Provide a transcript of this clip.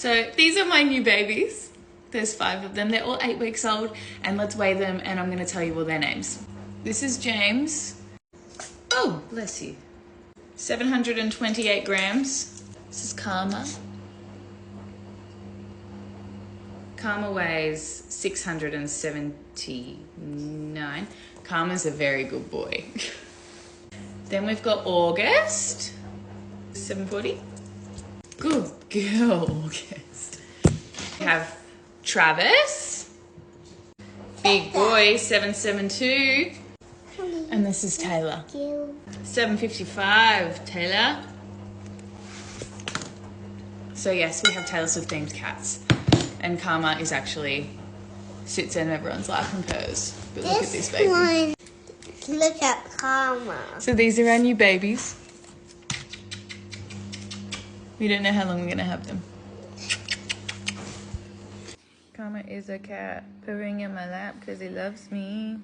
So these are my new babies. There's 5 of them. They're all 8 weeks old, and let's weigh them and I'm going to tell you all their names. This is James. Oh, bless you. 728 grams. This is Karma. Karma weighs 679. Karma's a very good boy. Then we've got August, 740. Good girl, August. We have Travis, big boy, 772. And this is Taylor, 755, Taylor. So yes, we have Taylor Swift themed cats. And Karma is actually sits in everyone's lap and purrs. But look at this baby. Look at Karma. So these are our new babies. We don't know how long we're going to have them. Karma is a cat purring in my lap because he loves me.